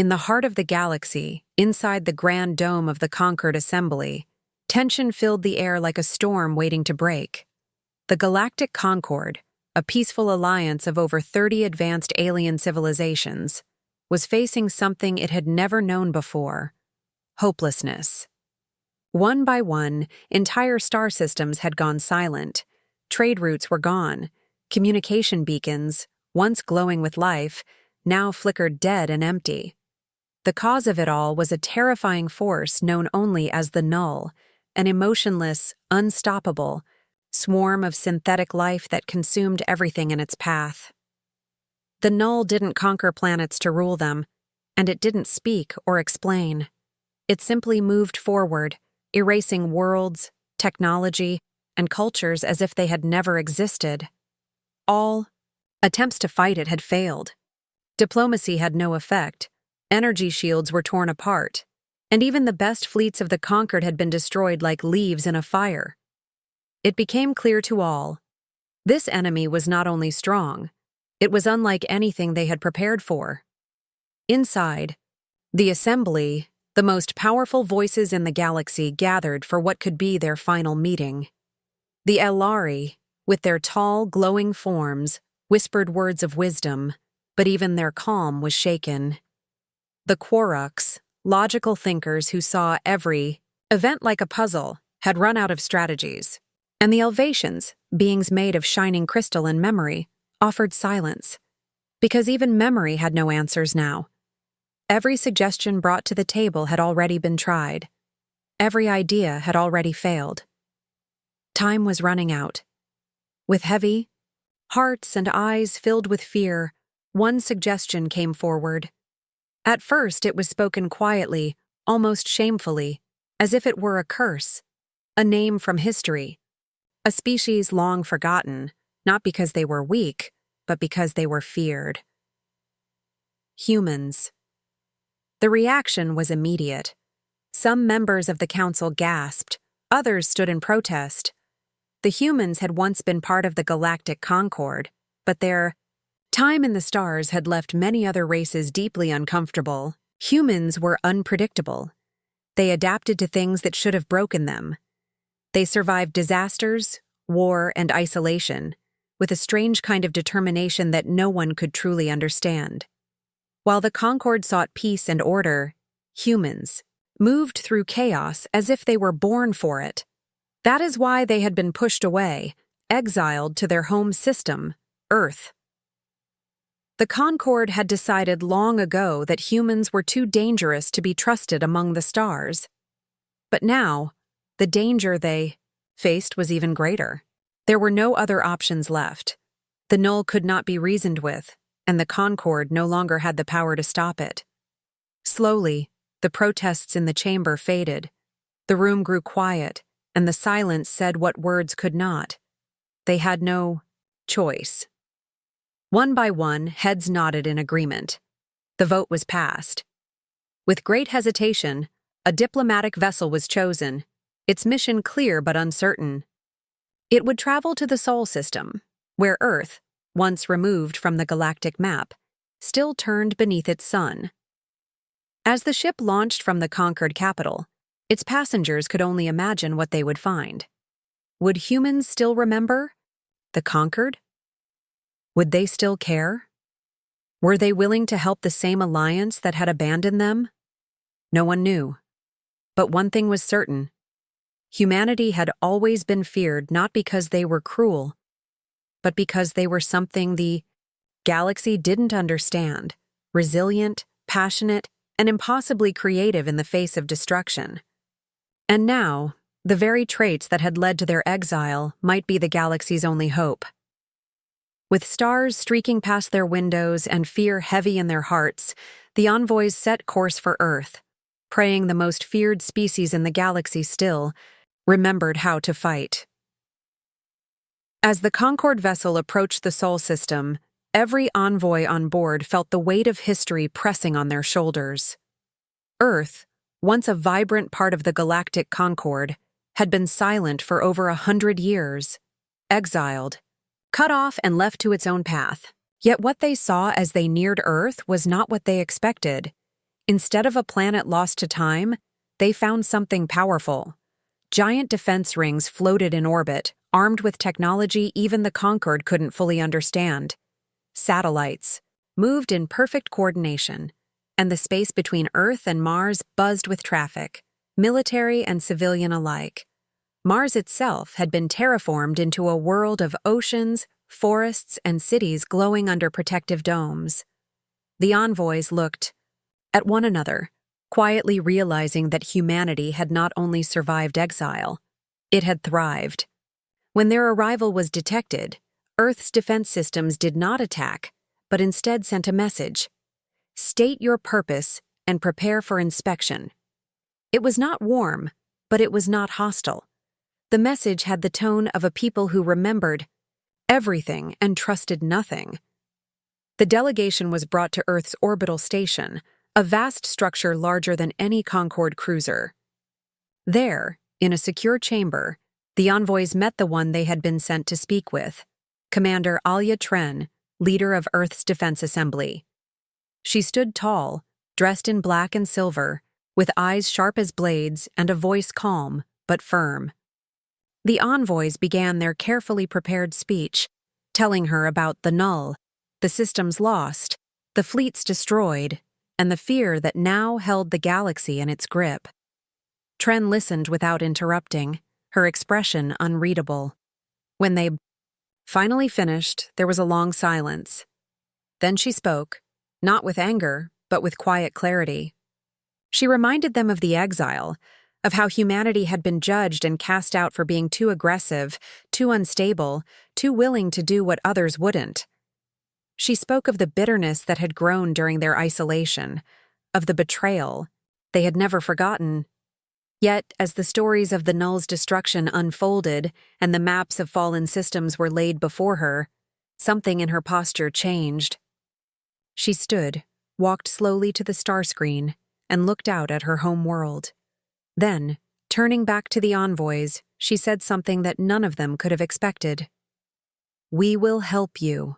In the heart of the galaxy, inside the grand dome of the conquered assembly, tension filled the air like a storm waiting to break. The Galactic Concord, a peaceful alliance of over 30 advanced alien civilizations, was facing something it had never known before: hopelessness. One by one, entire star systems had gone silent. Trade routes were gone. Communication beacons, once glowing with life, now flickered dead and empty. The cause of it all was a terrifying force known only as the Null, an emotionless, unstoppable swarm of synthetic life that consumed everything in its path. The Null didn't conquer planets to rule them, and it didn't speak or explain. It simply moved forward, erasing worlds, technology, and cultures as if they had never existed. All attempts to fight it had failed. Diplomacy had no effect. Energy shields were torn apart, and even the best fleets of the conquered had been destroyed like leaves in a fire. It became clear to all: this enemy was not only strong, it was unlike anything they had prepared for. Inside the assembly, the most powerful voices in the galaxy gathered for what could be their final meeting. The Elari, with their tall, glowing forms, whispered words of wisdom, but even their calm was shaken. The Orcs, logical thinkers who saw every event like a puzzle, had run out of strategies. And the Elvatians, beings made of shining crystal and memory, offered silence, because even memory had no answers now. Every suggestion brought to the table had already been tried. Every idea had already failed. Time was running out. With heavy hearts and eyes filled with fear, one suggestion came forward. At first it was spoken quietly, almost shamefully, as if it were a curse, a name from history. A species long forgotten, not because they were weak, but because they were feared. Humans. The reaction was immediate. Some members of the council gasped, others stood in protest. The humans had once been part of the Galactic Concord, but their time in the stars had left many other races deeply uncomfortable. Humans were unpredictable. They adapted to things that should have broken them. They survived disasters, war, and isolation, with a strange kind of determination that no one could truly understand. While the Concord sought peace and order, humans moved through chaos as if they were born for it. That is why they had been pushed away, exiled to their home system, Earth. The Concord had decided long ago that humans were too dangerous to be trusted among the stars. But now, the danger they faced was even greater. There were no other options left. The Null could not be reasoned with, and the Concord no longer had the power to stop it. Slowly, the protests in the chamber faded. The room grew quiet, and the silence said what words could not. They had no choice. One by one, heads nodded in agreement. The vote was passed. With great hesitation, a diplomatic vessel was chosen, its mission clear but uncertain. It would travel to the Sol system, where Earth, once removed from the galactic map, still turned beneath its sun. As the ship launched from the conquered capital, its passengers could only imagine what they would find. Would humans still remember the conquered? Would they still care? Were they willing to help the same alliance that had abandoned them? No one knew. But one thing was certain. Humanity had always been feared not because they were cruel, but because they were something the galaxy didn't understand: resilient, passionate, and impossibly creative in the face of destruction. And now, the very traits that had led to their exile might be the galaxy's only hope. With stars streaking past their windows and fear heavy in their hearts, the envoys set course for Earth, praying the most feared species in the galaxy still remembered how to fight. As the Concord vessel approached the Sol system, every envoy on board felt the weight of history pressing on their shoulders. Earth, once a vibrant part of the Galactic Concord, had been silent for over 100 years, exiled, cut off and left to its own path. Yet what they saw as they neared Earth was not what they expected. Instead of a planet lost to time, they found something powerful. Giant defense rings floated in orbit, armed with technology even the conquered couldn't fully understand. Satellites moved in perfect coordination, and the space between Earth and Mars buzzed with traffic, military and civilian alike. Mars itself had been terraformed into a world of oceans, forests, and cities glowing under protective domes. The envoys looked at one another, quietly realizing that humanity had not only survived exile, it had thrived. When their arrival was detected, Earth's defense systems did not attack, but instead sent a message. State your purpose and prepare for inspection. It was not warm, but it was not hostile. The message had the tone of a people who remembered everything and trusted nothing. The delegation was brought to Earth's orbital station, a vast structure larger than any Concorde cruiser. There, in a secure chamber, the envoys met the one they had been sent to speak with, Commander Alia Tren, leader of Earth's Defense Assembly. She stood tall, dressed in black and silver, with eyes sharp as blades and a voice calm but firm. The envoys began their carefully prepared speech, telling her about the null, the systems lost, the fleets destroyed, and the fear that now held the galaxy in its grip. Tren listened without interrupting, her expression unreadable. When they finally finished, there was a long silence. Then she spoke, not with anger, but with quiet clarity. She reminded them of the exile, of how humanity had been judged and cast out for being too aggressive, too unstable, too willing to do what others wouldn't. She spoke of the bitterness that had grown during their isolation, of the betrayal they had never forgotten. Yet, as the stories of the Null's destruction unfolded and the maps of fallen systems were laid before her, something in her posture changed. She stood, walked slowly to the star screen, and looked out at her home world. Then, turning back to the envoys, she said something that none of them could have expected. "We will help you."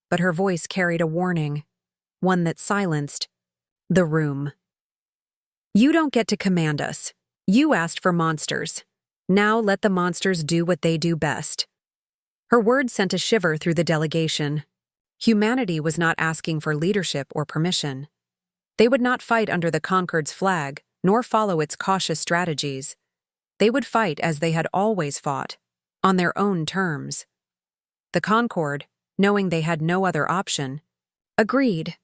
But her voice carried a warning, one that silenced the room. "You don't get to command us. You asked for monsters. Now let the monsters do what they do best." Her words sent a shiver through the delegation. Humanity was not asking for leadership or permission. They would not fight under the Concorde's flag, nor follow its cautious strategies. They would fight as they had always fought, on their own terms. The Concorde, knowing they had no other option, agreed.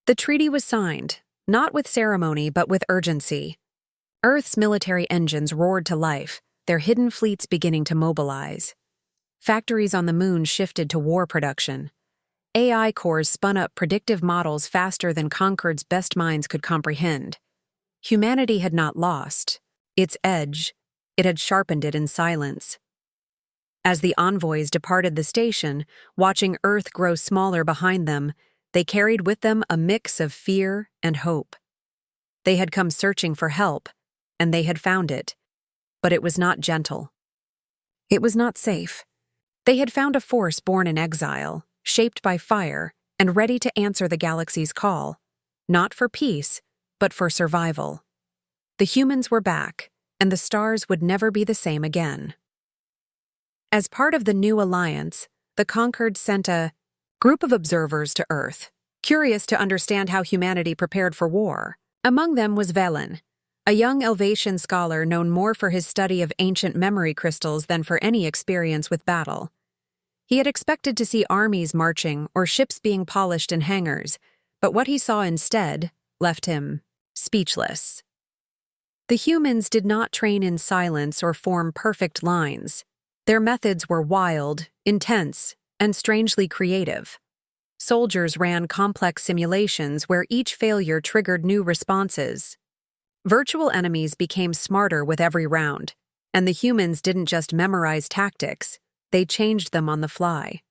The treaty was signed, not with ceremony but with urgency. Earth's military engines roared to life, their hidden fleets beginning to mobilize. Factories on the moon shifted to war production. AI cores spun up predictive models faster than Concorde's best minds could comprehend. Humanity had not lost its edge, it had sharpened it in silence. As the envoys departed the station, watching Earth grow smaller behind them, they carried with them a mix of fear and hope. They had come searching for help, and they had found it. But it was not gentle. It was not safe. They had found a force born in exile, shaped by fire, and ready to answer the galaxy's call, not for peace, but for survival. The humans were back, and the stars would never be the same again. As part of the new alliance, the Concorde sent a group of observers to Earth, curious to understand how humanity prepared for war. Among them was Velen, a young Elvatian scholar known more for his study of ancient memory crystals than for any experience with battle. He had expected to see armies marching or ships being polished in hangars, but what he saw instead left him speechless. The humans did not train in silence or form perfect lines. Their methods were wild, intense, and strangely creative. Soldiers ran complex simulations where each failure triggered new responses. Virtual enemies became smarter with every round, and the humans didn't just memorize tactics, they changed them on the fly.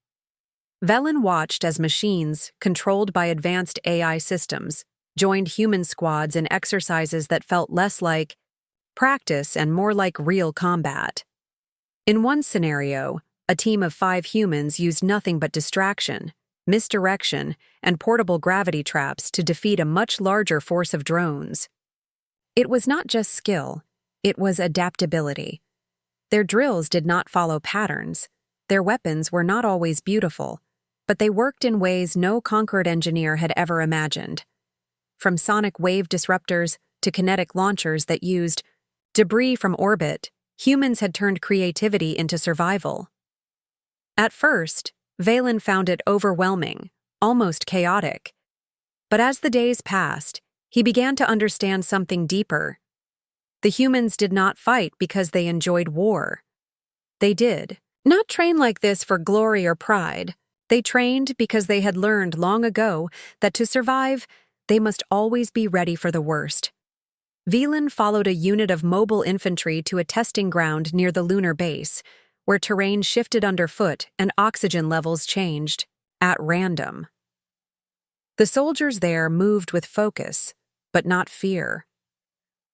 Velen watched as machines, controlled by advanced AI systems, joined human squads in exercises that felt less like practice and more like real combat. In one scenario, a team of 5 humans used nothing but distraction, misdirection, and portable gravity traps to defeat a much larger force of drones. It was not just skill, it was adaptability. Their drills did not follow patterns. Their weapons were not always beautiful, but they worked in ways no conquered engineer had ever imagined. From sonic wave disruptors to kinetic launchers that used debris from orbit, humans had turned creativity into survival. At first, Valen found it overwhelming, almost chaotic. But as the days passed, he began to understand something deeper. The humans did not fight because they enjoyed war. They did not train like this for glory or pride. They trained because they had learned long ago that to survive, they must always be ready for the worst. Valen followed a unit of mobile infantry to a testing ground near the lunar base, where terrain shifted underfoot and oxygen levels changed, at random. The soldiers there moved with focus, but not fear.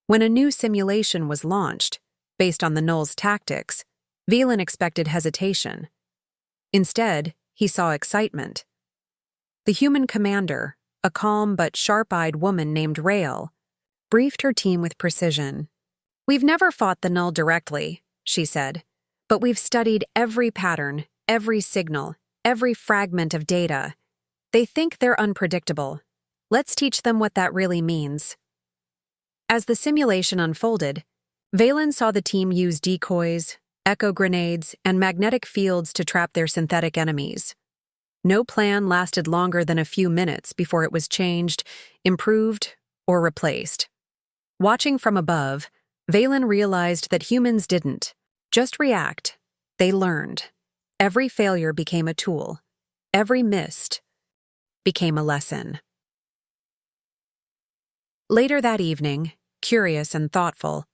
When a new simulation was launched, based on the Null's tactics, Valen expected hesitation. Instead, he saw excitement. The human commander, a calm but sharp-eyed woman named Rael, briefed her team with precision. "We've never fought the Null directly," she said, "but we've studied every pattern, every signal, every fragment of data. They think they're unpredictable. Let's teach them what that really means." As the simulation unfolded, Valen saw the team use decoys, echo grenades, and magnetic fields to trap their synthetic enemies. No plan lasted longer than a few minutes before it was changed, improved, or replaced. Watching from above, Valen realized that humans didn't just react, they learned. Every failure became a tool. Every miss became a lesson. Later that evening, curious and thoughtful,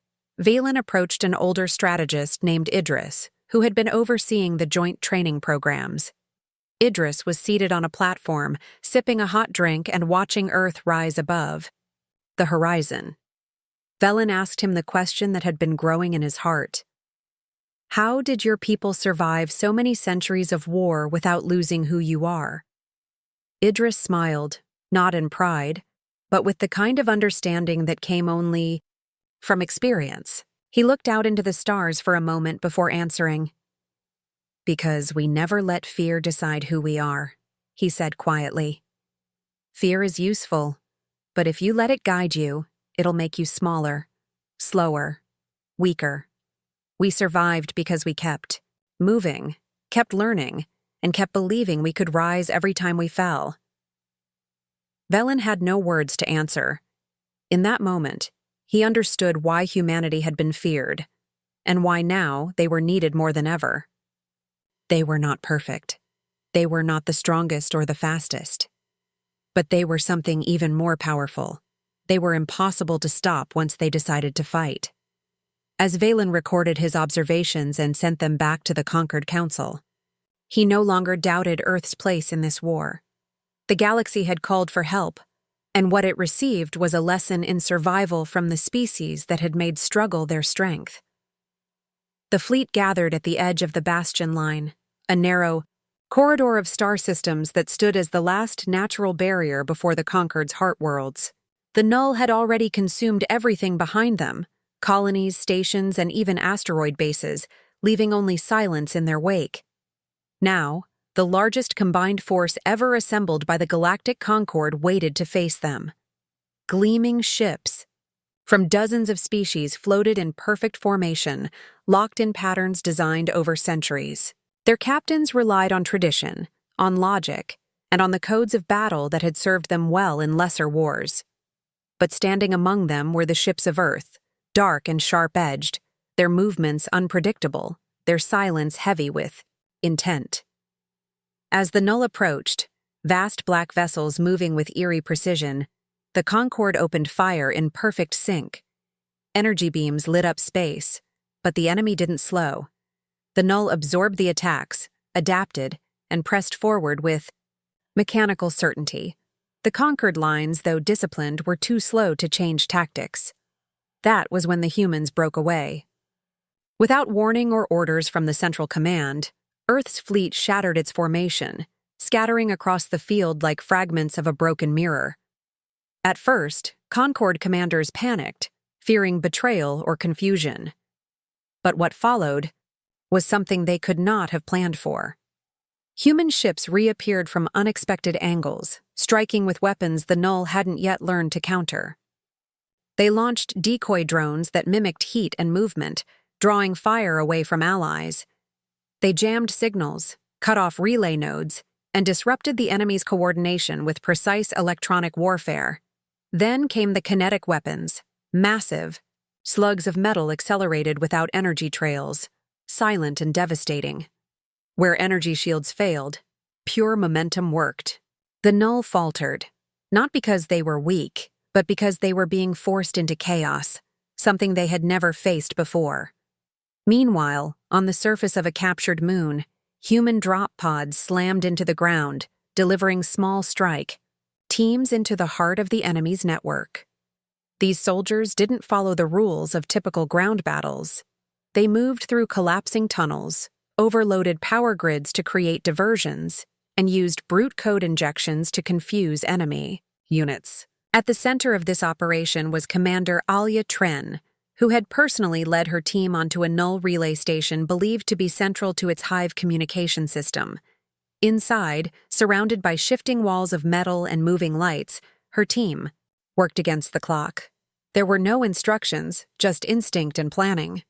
Valen approached an older strategist named Idris, who had been overseeing the joint training programs. Idris was seated on a platform, sipping a hot drink and watching Earth rise above the horizon. Valen asked him the question that had been growing in his heart. How did your people survive so many centuries of war without losing who you are? Idris smiled, not in pride, but with the kind of understanding that came only from experience. He looked out into the stars for a moment before answering. "Because we never let fear decide who we are," he said quietly. "Fear is useful, but if you let it guide you, it'll make you smaller, slower, weaker. We survived because we kept moving, kept learning, and kept believing we could rise every time we fell." Valen had no words to answer. In that moment, he understood why humanity had been feared, and why now they were needed more than ever. They were not perfect. They were not the strongest or the fastest. But they were something even more powerful. They were impossible to stop once they decided to fight. As Valen recorded his observations and sent them back to the conquered council, he no longer doubted Earth's place in this war. The galaxy had called for help, and what it received was a lesson in survival from the species that had made struggle their strength. The fleet gathered at the edge of the Bastion Line, a narrow corridor of star systems that stood as the last natural barrier before the conquered's heart worlds. The Null had already consumed everything behind them, colonies, stations, and even asteroid bases, leaving only silence in their wake. Now, the largest combined force ever assembled by the Galactic Concord waited to face them. Gleaming ships from dozens of species floated in perfect formation, locked in patterns designed over centuries. Their captains relied on tradition, on logic, and on the codes of battle that had served them well in lesser wars. But standing among them were the ships of Earth, dark and sharp-edged, their movements unpredictable, their silence heavy with intent. As the Null approached, vast black vessels moving with eerie precision, the Concord opened fire in perfect sync. Energy beams lit up space, but the enemy didn't slow. The Null absorbed the attacks, adapted, and pressed forward with mechanical certainty. The conquered lines, though disciplined, were too slow to change tactics. That was when the humans broke away. Without warning or orders from the Central Command, Earth's fleet shattered its formation, scattering across the field like fragments of a broken mirror. At first, Concord commanders panicked, fearing betrayal or confusion. But what followed was something they could not have planned for. Human ships reappeared from unexpected angles, striking with weapons the Null hadn't yet learned to counter. They launched decoy drones that mimicked heat and movement, drawing fire away from allies. They jammed signals, cut off relay nodes, and disrupted the enemy's coordination with precise electronic warfare. Then came the kinetic weapons, massive, slugs of metal accelerated without energy trails, silent and devastating. Where energy shields failed, pure momentum worked. The Null faltered, not because they were weak, but because they were being forced into chaos, something they had never faced before. Meanwhile, on the surface of a captured moon, human drop pods slammed into the ground, delivering small strike teams into the heart of the enemy's network. These soldiers didn't follow the rules of typical ground battles. They moved through collapsing tunnels, overloaded power grids to create diversions, and used brute code injections to confuse enemy units. At the center of this operation was Commander Alia Tren, who had personally led her team onto a Null relay station believed to be central to its hive communication system. Inside, surrounded by shifting walls of metal and moving lights, her team worked against the clock. There were no instructions, just instinct and planning.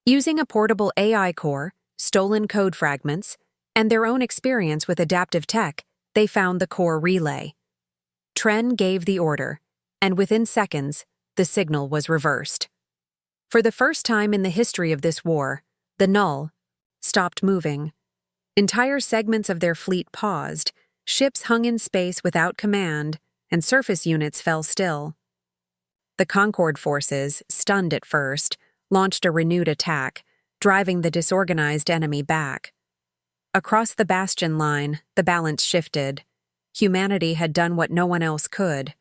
Using a portable AI core, stolen code fragments, and their own experience with adaptive tech, they found the core relay. Tren gave the order, and within seconds, the signal was reversed. For the first time in the history of this war, the Null stopped moving. Entire segments of their fleet paused, ships hung in space without command, and surface units fell still. The Concord forces, stunned at first, launched a renewed attack, driving the disorganized enemy back. Across the bastion line, the balance shifted. Humanity had done what no one else could,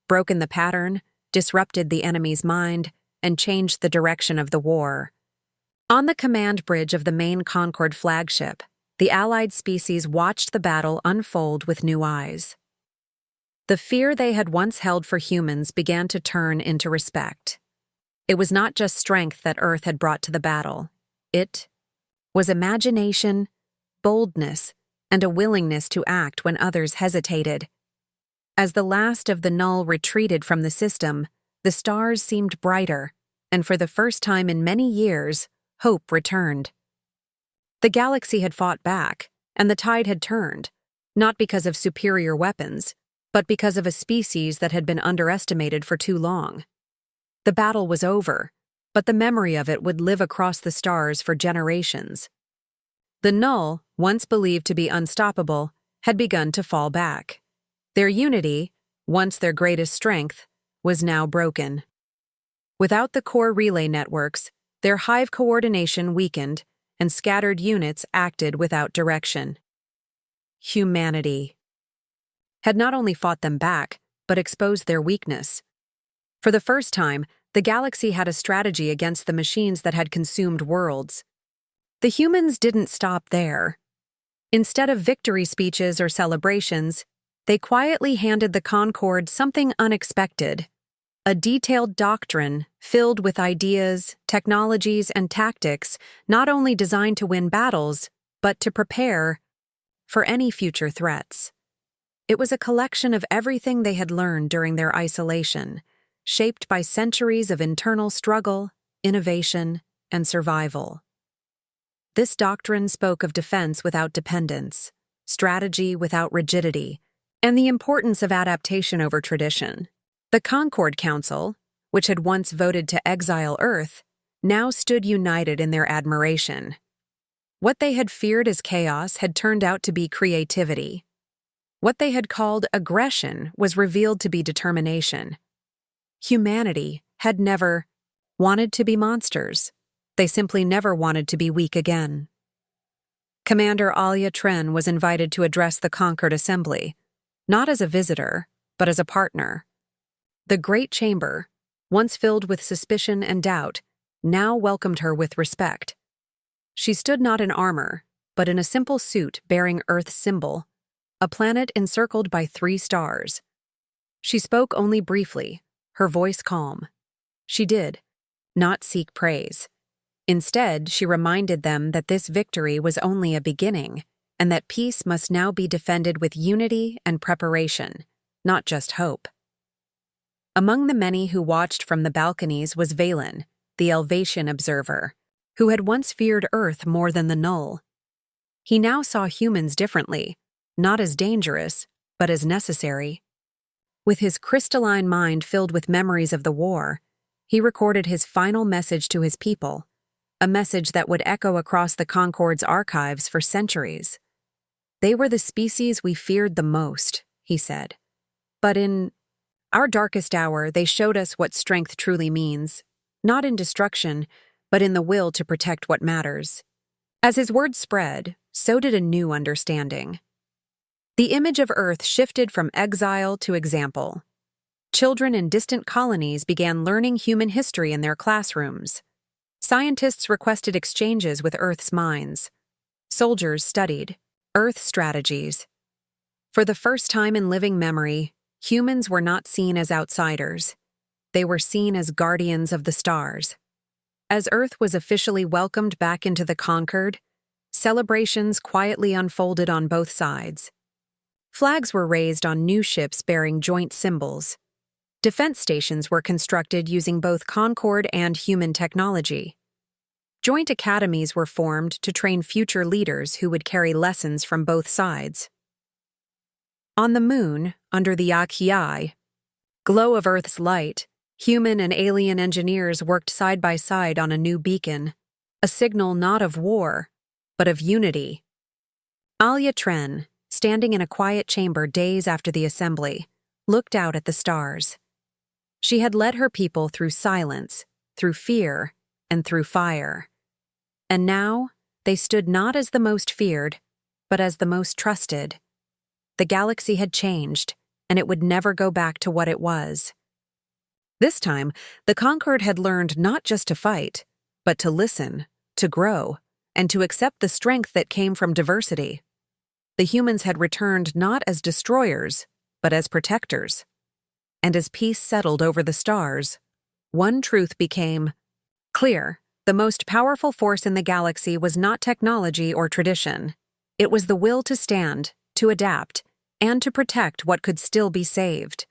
broken the pattern, disrupted the enemy's mind, and changed the direction of the war. On the command bridge of the main Concord flagship, the Allied species watched the battle unfold with new eyes. The fear they had once held for humans began to turn into respect. It was not just strength that Earth had brought to the battle. It was imagination, boldness, and a willingness to act when others hesitated. As the last of the Null retreated from the system, the stars seemed brighter, and for the first time in many years, hope returned. The galaxy had fought back, and the tide had turned, not because of superior weapons, but because of a species that had been underestimated for too long. The battle was over, but the memory of it would live across the stars for generations. The Null, once believed to be unstoppable, had begun to fall back. Their unity, once their greatest strength, was now broken. Without the core relay networks, their hive coordination weakened, and scattered units acted without direction. Humanity had not only fought them back, but exposed their weakness. For the first time, the galaxy had a strategy against the machines that had consumed worlds. The humans didn't stop there. Instead of victory speeches or celebrations, they quietly handed the Concord something unexpected: a detailed doctrine filled with ideas, technologies, and tactics not only designed to win battles, but to prepare for any future threats. It was a collection of everything they had learned during their isolation, shaped by centuries of internal struggle, innovation, and survival. This doctrine spoke of defense without dependence, strategy without rigidity, and the importance of adaptation over tradition. The Concord Council, which had once voted to exile Earth, now stood united in their admiration. What they had feared as chaos had turned out to be creativity. What they had called aggression was revealed to be determination. Humanity had never wanted to be monsters. They simply never wanted to be weak again. Commander Alia Tren was invited to address the Concord Assembly, not as a visitor, but as a partner. The Great Chamber, once filled with suspicion and doubt, now welcomed her with respect. She stood not in armor, but in a simple suit bearing Earth's symbol, a planet encircled by 3 stars. She spoke only briefly, her voice calm. She did not seek praise. Instead, she reminded them that this victory was only a beginning, and that peace must now be defended with unity and preparation, not just hope. Among the many who watched from the balconies was Valen, the Elvatian observer, who had once feared Earth more than the Null. He now saw humans differently, not as dangerous, but as necessary. With his crystalline mind filled with memories of the war, he recorded his final message to his people, a message that would echo across the Concord's archives for centuries. They were the species we feared the most, he said. But in our darkest hour, they showed us what strength truly means, not in destruction, but in the will to protect what matters. As his words spread, so did a new understanding. The image of Earth shifted from exile to example. Children in distant colonies began learning human history in their classrooms. Scientists requested exchanges with Earth's minds. Soldiers studied Earth strategies. For the first time in living memory, humans were not seen as outsiders. They were seen as guardians of the stars. As Earth was officially welcomed back into the Concord, celebrations quietly unfolded on both sides. Flags were raised on new ships bearing joint symbols. Defense stations were constructed using both Concord and human technology. Joint academies were formed to train future leaders who would carry lessons from both sides. On the moon, under the HFY, glow of Earth's light, human and alien engineers worked side by side on a new beacon, a signal not of war, but of unity. Alia Tren, standing in a quiet chamber days after the assembly, looked out at the stars. She had led her people through silence, through fear, and through fire. And now, they stood not as the most feared, but as the most trusted. The galaxy had changed, and it would never go back to what it was. This time, the Concord had learned not just to fight, but to listen, to grow, and to accept the strength that came from diversity. The humans had returned not as destroyers, but as protectors. And as peace settled over the stars, one truth became clear. The most powerful force in the galaxy was not technology or tradition. It was the will to stand, to adapt, and to protect what could still be saved.